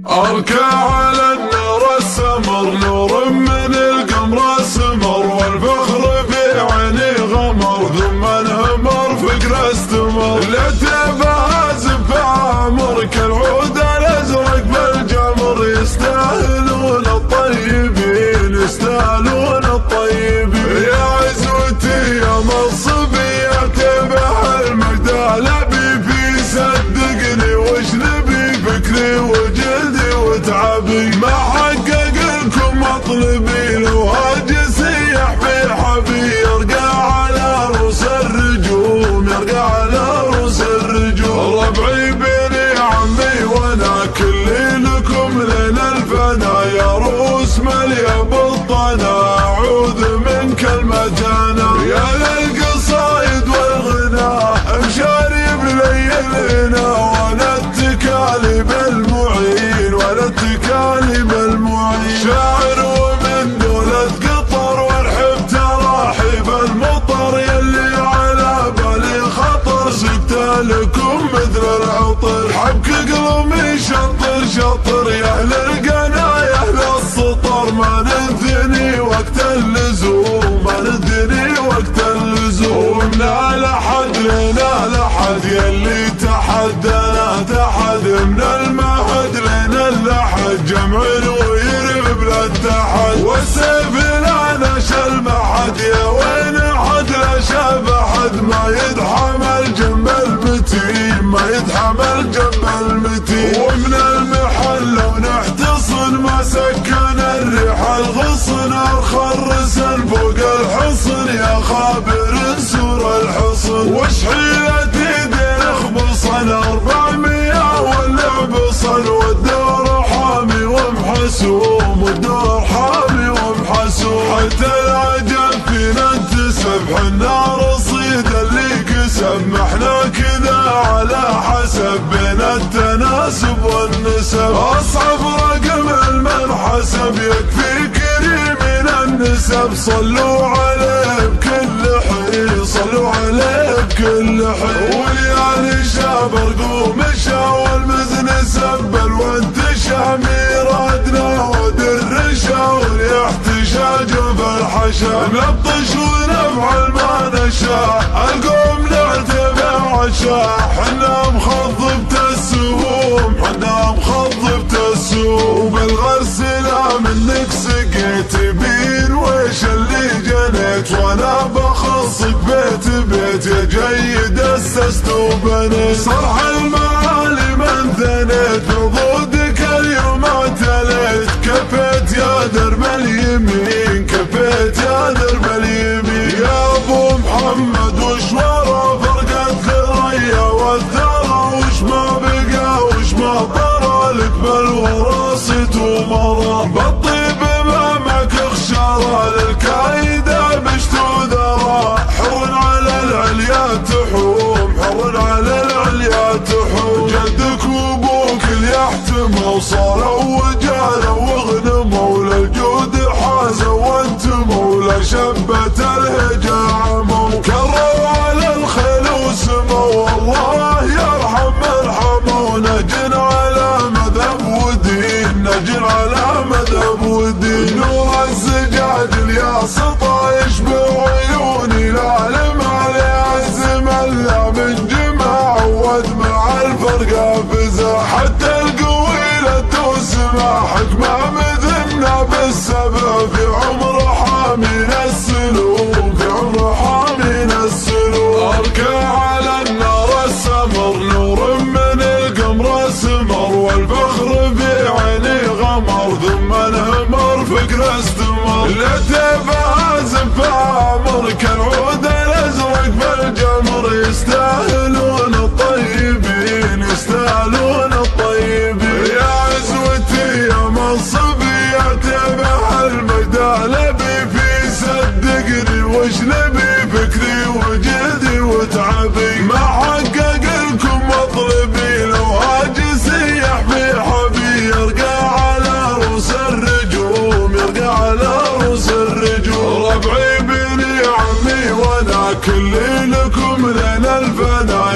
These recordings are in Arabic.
أركع على النار السمر، نور من القمر اسمر، والفخر في عيني غمر، ثم انهمر فقر استمر. لعتبها زف عمر كالعود الازرق بالجمر، يستاهلون الطيبين يستاهلون الطيبين. يا عزوتي يا منصبي اعتبها المجد لبي، صدقني وش نبي فكري وجلدي وتعبي. ما حقق لكم مطلبي لو هاجس يحفي حبي، يرقى على رؤوس الرجوم يرقى على رؤوس الرجوم. ربعي بني عمي وانا كلي لكم لين الفنا، يا رؤوس مليا بالطنا اعوذ من كلمتنا. يا للقصايد والغنى مشاري بليلنا، وانا اتكالي بالمعين وانا اتكالي بالمعين. شاعر ومن دولة قطر والحب تراحب المطر، يلي على بالي خطر سكت لكم مثل العطر. حبك قلمي شطر شطر يا اهل القنا يا اهل السطر، ما ننثني وقت اللزوم ما ننثني وقت اللزوم. ومنا لحد لنا لحد يلي تحدنا تحد، من المهد لنا اللحد جمع ويرب للتحد. والسيف لا نشل محد يا وين حد لا شاب حد، ما يتحمل جنب المتين ما يتحمل جنب المتين. ومن المحل ونحتصن ما سكن الريح الغصن، الخرسن فوق الحصن يا خابر سور الحصن. وش حيلتي دين اخبصن 400 والعبصن، والدور حامي ومحسوم والدور حامي ومحسوم. حتى العجب فينا انتسب حنا رصيد اللي كسب، ما احنا كذا على حسب بين التناسب والنسب. اصعب رقم المنحسب يكفي كريم من النسب، صلوا عليه بكل حين صلوا عليه بكل حين. وليالي شاب رقوم شاول مزن سبل وانتشى ميرادنا ودرشا، والاحتشاج بالحشا نبطش ونفعل ما نشاء. القوم نعتبر عشاء حنا مخضبة السهوم حنا مخضبة السهوم. وبالغرس لا منك سقيت بين ويش اللي جنيت، وانا بخصك بيت بيت يا جيد اسست وبنيت. صرح المعالي من ثنيت بضودك اليوم اعتليت، كفيت يا درب اليمين كفيت يا درب اليمين. يا ابو محمد وش ورا فرقت ثريا والثرى، وش ما بقى وش ما طرى لك بالوراثة ومرى. بالطيب ما معك خشارة للكايدة بشت وذرى، حر على العليا تحوم حر على العليا تحوم. جدك وابوك اللي يحتموا صاروا وجالوا وغنموا، للجود حازوا وانتموا لشبة الهجا عموا. كروا على الخيل وسموا والله يرحم ارحموا، نجن على مذهب ودين نجن على مذهب ودين. نور الزجاج الياسطة يشبه عيوني العالم علي عزم الله من جماع ودمع الفرقة فزع. حتى القويلة تسمع حكمة مثلنا بالسبع، في عمر حامين السلوك في عمر حامين السلوك. أركع على النار السمر، نور من القمر اسمر، والفخر في عيني غمر، ثم انهمر فكر استمر. لعتبها زف عمر كالعود الازرق بالجمر، يستاهلون الطيبين يستاهلون الطيبين. يا عزوتي يا منصبي اعتبها المجد لبي، صدقني وش نبي فكري وجلدي وتعبي. ما حقق لكم مطلبي لو هاجس يحفي حبي، يرقى على رؤوس الرجوم يرقى على رؤوس الرجوم. ربعي بني عمي وانا كلي لكم لين الفنا،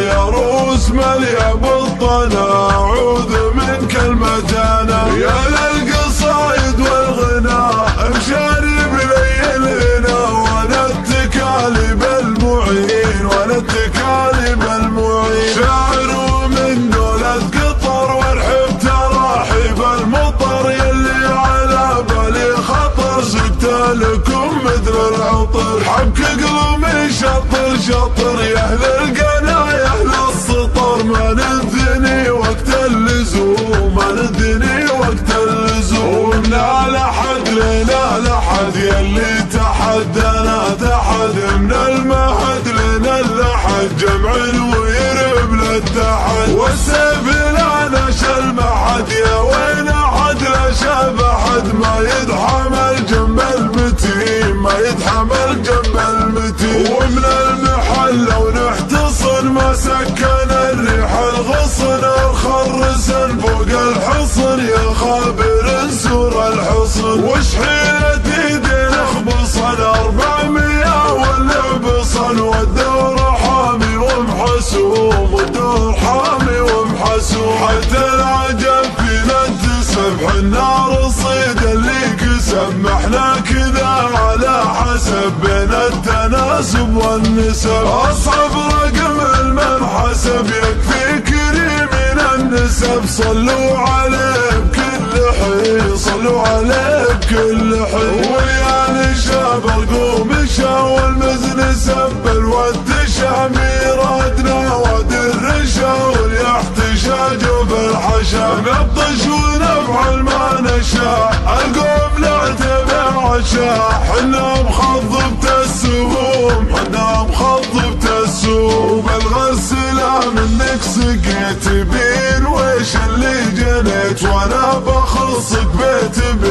شطر شطر يا اهل القنا يا اهل السطر، ما ننثني وقت اللزوم، ما ننثني وقت اللزوم. ومن لحد لنا لحد يلي تحدنا تحد، من المهد لنا اللحد جمع ويرب للتحد. والسيف لا نشل محد يا وين احد لا شاب احد، ما يتحمل جنب المتين، ما يتحمل جنب المتين. ومن المحل لو نحتصن ما سكن الريح الغصن، الخرسن فوق الحصن يا خابر سور الحصن. وش حيلة ايدين اخبصن 400 واللبصن، والدور حامي ومحسوم، والدور حامي ومحسوم. حتى العجب فينا انتسب حنا رصيد اللي كسب، ما احنا كذا على حسب بين التناسب والنسب. اصعب رقم المنحسب يكفي كريم من النسب، صلوا عليه بكل حين، صلوا عليه بكل حين. ويا نشاب القوم شاو المزن سب الود شاميراتنا واد الرشا، والاحتشاج بالحشا نبطش ونفعل ما نشاء. القوم لا تبع عشاء حنا مخضبة السهوم، حنا مخضبة السهوم. بالغسلة منك سقيت بين ويش اللي جنيت، وانا بخصك بيت بيت